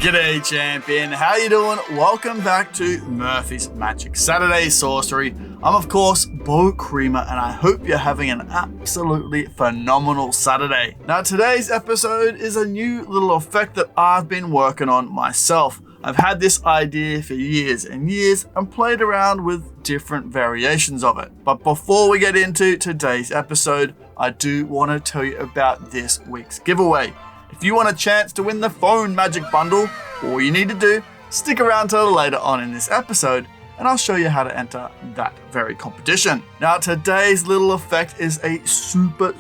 G'day champion, how you doing? Welcome back to Murphy's Magic Saturday Sorcery. I'm of course Beau Cremer and I hope you're having an absolutely phenomenal Saturday. Now today's episode is a new little effect that I've been working on myself. I've had this idea for years and years and played around with different variations of it. But before we get into today's episode, I do want to tell you about this week's giveaway. If you want a chance to win the phone magic bundle, all you need to do, stick around till later on in this episode and I'll show you how to enter that very competition. Now today's little effect is a super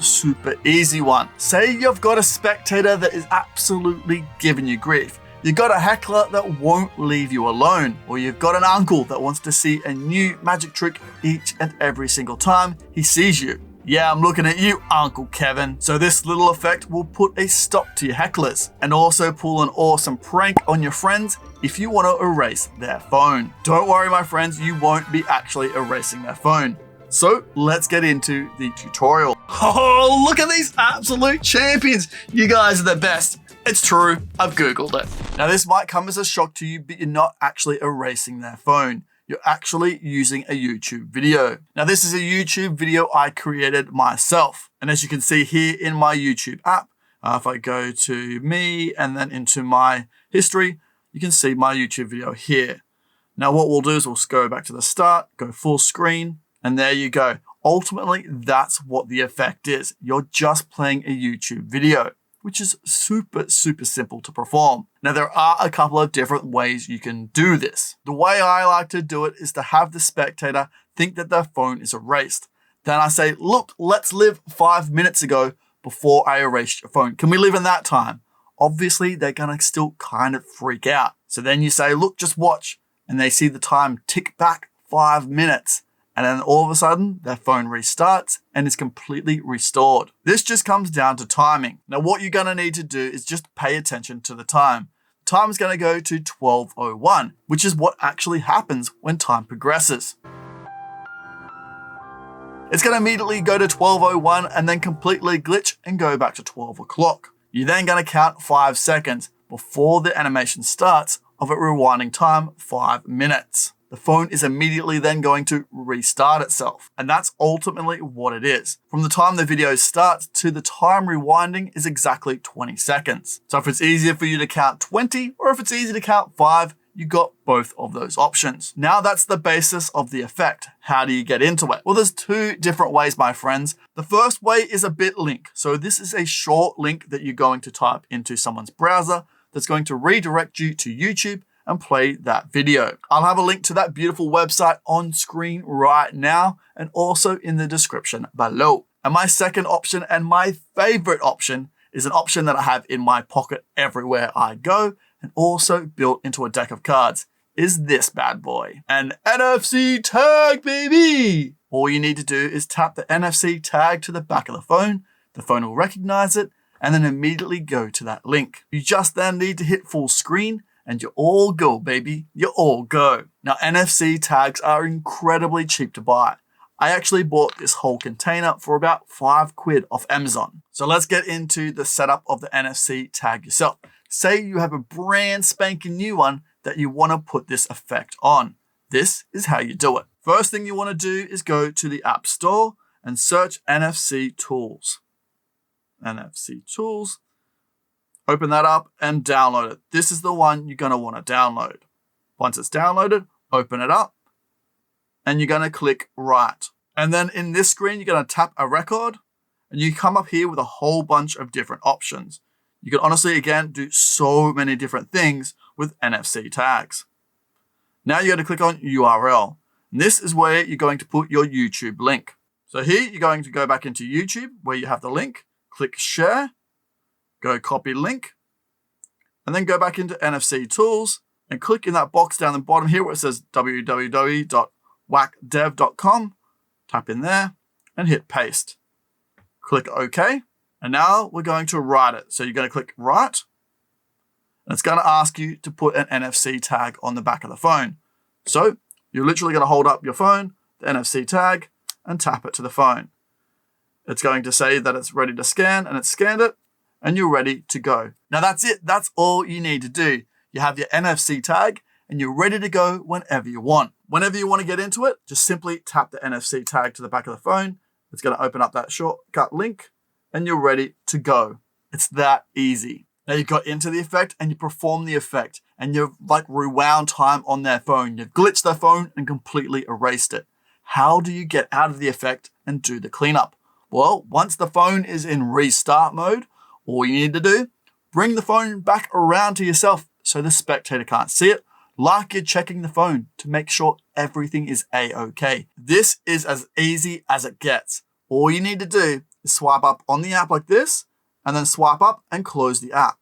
easy one. Say you've got a spectator that is absolutely giving you grief. You've got a heckler that won't leave you alone, or you've got an uncle that wants to see a new magic trick each and every single time he sees you. Yeah, I'm looking at you, Uncle Kevin. So this little effect will put a stop to your hecklers and also pull an awesome prank on your friends if you want to erase their phone. Don't worry, my friends, you won't be actually erasing their phone. So let's get into the tutorial. Oh, look at these absolute champions. You guys are the best. It's true, I've Googled it. Now this might come as a shock to you, but you're not actually erasing their phone. You're actually using a YouTube video. Now this is a YouTube video I created myself. And as you can see here in my YouTube app, if I go to me and then into my history, you can see my YouTube video here. Now what we'll do is we'll go back to the start, go full screen, and there you go. Ultimately, that's what the effect is. You're just playing a YouTube video, which is super simple to perform. Now there are a couple of different ways you can do this. The way I like to do it is to have the spectator think that their phone is erased. Then I say, look, let's live 5 minutes ago before I erased your phone. Can we live in that time? Obviously, they're gonna still kind of freak out. So then you say, look, just watch. And they see the time tick back 5 minutes. And then all of a sudden, their phone restarts and is completely restored. This just comes down to timing. Now, what you're gonna need to do is just pay attention to the time. Time is gonna go to 12:01, which is what actually happens when time progresses. It's gonna immediately go to 12:01 and then completely glitch and go back to 12 o'clock. You're then gonna count 5 seconds before the animation starts of it rewinding time 5 minutes. The phone is immediately then going to restart itself. And that's ultimately what it is. From the time the video starts to the time rewinding is exactly 20 seconds. So if it's easier for you to count 20 or if it's easy to count 5, you got both of those options. Now that's the basis of the effect. How do you get into it? Well, there's 2 different ways, my friends. The first way is a bit link. So this is a short link that you're going to type into someone's browser that's going to redirect you to YouTube and play that video. I'll have a link to that beautiful website on screen right now and also in the description below. And my second option and my favorite option is an option that I have in my pocket everywhere I go and also built into a deck of cards is this bad boy. An NFC tag, baby! All you need to do is tap the NFC tag to the back of the phone will recognize it and then immediately go to that link. You just then need to hit full screen and you're all go, baby. You're all go. Now, NFC tags are incredibly cheap to buy. I actually bought this whole container for about £5 off Amazon. So let's get into the setup of the NFC tag yourself. Say you have a brand spanking new one that you want to put this effect on. This is how you do it. First thing you want to do is go to the App Store and search NFC Tools. NFC Tools. Open that up and download it. This is the one you're going to want to download. Once it's downloaded, open it up and you're going to click Write. And then in this screen, you're going to tap a record and you come up here with a whole bunch of different options. You can honestly, again, do so many different things with NFC tags. Now you're going to click on URL. And this is where you're going to put your YouTube link. So here you're going to go back into YouTube where you have the link, click Share, go copy link, and then go back into NFC Tools and click in that box down the bottom here where it says www.whackdev.com. Tap in there and hit paste. Click OK. And now we're going to write it. So you're going to click Write. And it's going to ask you to put an NFC tag on the back of the phone. So you're literally going to hold up your phone, the NFC tag, and tap it to the phone. It's going to say that it's ready to scan, and it's scanned it, and you're ready to go. Now that's it. That's all you need to do. you have your NFC tag, and you're ready to go whenever you want. Whenever you want to get into it, just simply tap the NFC tag to the back of the phone. It's going to open up that shortcut link, and you're ready to go. It's that easy. Now you got into the effect and you perform the effect, and you've like rewound time on their phone. You've glitched their phone and completely erased it. How do you get out of the effect and do the cleanup? Well, once the phone is in restart mode, all you need to do, bring the phone back around to yourself so the spectator can't see it, like you're checking the phone to make sure everything is A-OK. This is as easy as it gets. All you need to do is swipe up on the app like this, and then swipe up and close the app.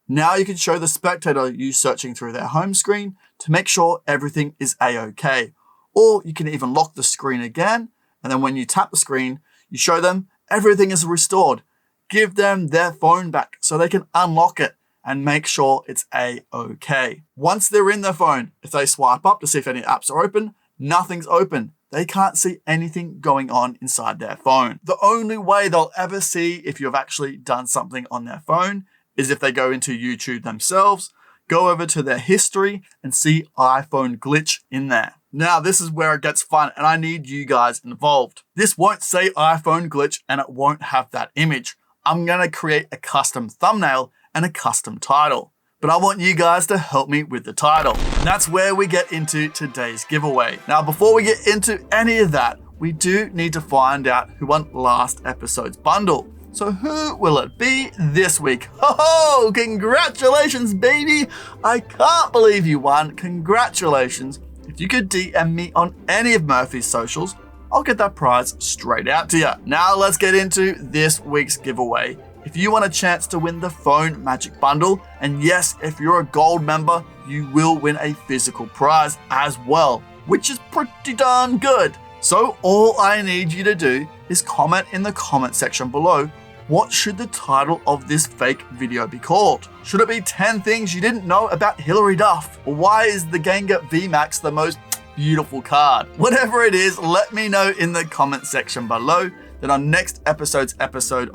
Now you can show the spectator you searching through their home screen to make sure everything is A-OK. Or you can even lock the screen again, and then when you tap the screen, you show them everything is restored. Give them their phone back so they can unlock it and make sure it's A-OK. Once they're in their phone, if they swipe up to see if any apps are open, nothing's open. They can't see anything going on inside their phone. The only way they'll ever see if you've actually done something on their phone is if they go into YouTube themselves, go over to their history and see iPhone glitch in there. Now this is where it gets fun and I need you guys involved. This won't say iPhone glitch and it won't have that image. I'm gonna create a custom thumbnail and a custom title. But I want you guys to help me with the title. And that's where we get into today's giveaway. Now, before we get into any of that, we do need to find out who won last episode's bundle. So who will it be this week? Ho-ho! Congratulations, baby! I can't believe you won. Congratulations. If you could DM me on any of Murphy's socials, I'll get that prize straight out to you. Now let's get into this week's giveaway. If you want a chance to win the Phone Magic Bundle, and yes, if you're a gold member, you will win a physical prize as well, which is pretty darn good. So all I need you to do is comment in the comment section below, what should the title of this fake video be called? Should it be 10 things you didn't know about Hilary Duff? Or why is the Gengar VMAX the most beautiful card? Whatever it is, let me know in the comment section below. Then on next episode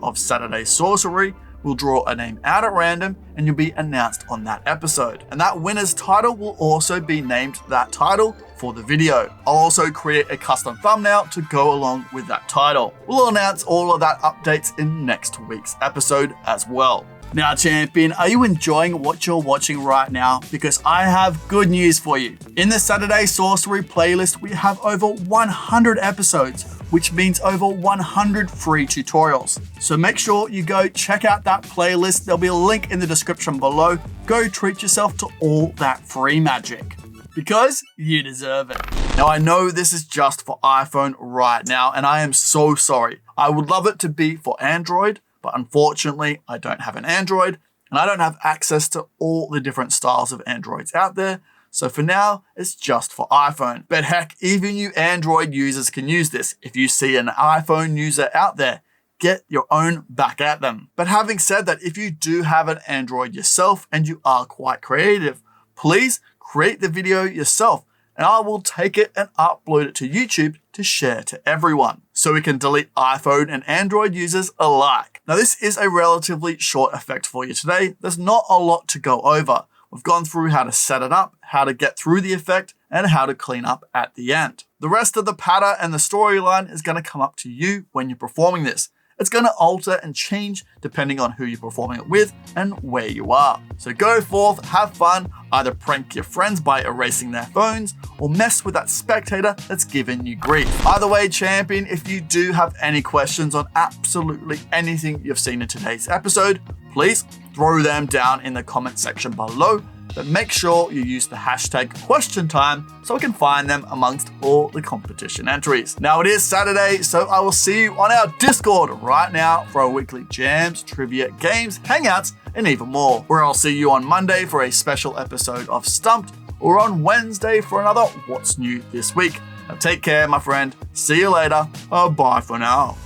of Saturday Sorcery, we'll draw a name out at random and you'll be announced on that episode. And that winner's title will also be named that title for the video. I'll also create a custom thumbnail to go along with that title. We'll announce all of that updates in next week's episode as well. Now, champion, are you enjoying what you're watching right now? Because I have good news for you. In the Saturday Sorcery playlist, we have over 100 episodes, which means over 100 free tutorials. So make sure you go check out that playlist. There'll be a link in the description below. Go treat yourself to all that free magic, because you deserve it. Now, I know this is just for iPhone right now, and I am so sorry. I would love it to be for Android, but unfortunately, I don't have an Android, and I don't have access to all the different styles of Androids out there. So for now, it's just for iPhone. But heck, even you Android users can use this. If you see an iPhone user out there, get your own back at them. But having said that, if you do have an Android yourself and you are quite creative, please create the video yourself and I will take it and upload it to YouTube to share to everyone, so we can delete iPhone and Android users alike. Now, this is a relatively short effect for you today. There's not a lot to go over. We've gone through how to set it up, how to get through the effect, and how to clean up at the end. The rest of the patter and the storyline is going to come up to you when you're performing this. It's going to alter and change depending on who you're performing it with and where you are. So go forth, have fun, either prank your friends by erasing their phones or mess with that spectator that's giving you grief. Either way, champion, if you do have any questions on absolutely anything you've seen in today's episode, please throw them down in the comment section below. But make sure you use the hashtag #QuestionTime so we can find them amongst all the competition entries. Now, it is Saturday, so I will see you on our Discord right now for our weekly jams, trivia, games, hangouts, and even more. Where I'll see you on Monday for a special episode of Stumped, or on Wednesday for another What's New This Week. Now take care, my friend. See you later. Bye for now.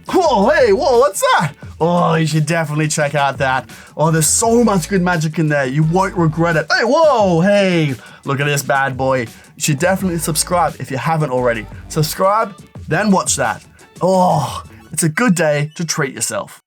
Whoa, hey, whoa, what's that? Oh, you should definitely check out that. Oh, there's so much good magic in there. You won't regret it. Hey, whoa, hey, look at this bad boy. You should definitely subscribe if you haven't already. Subscribe, then watch that. Oh, it's a good day to treat yourself.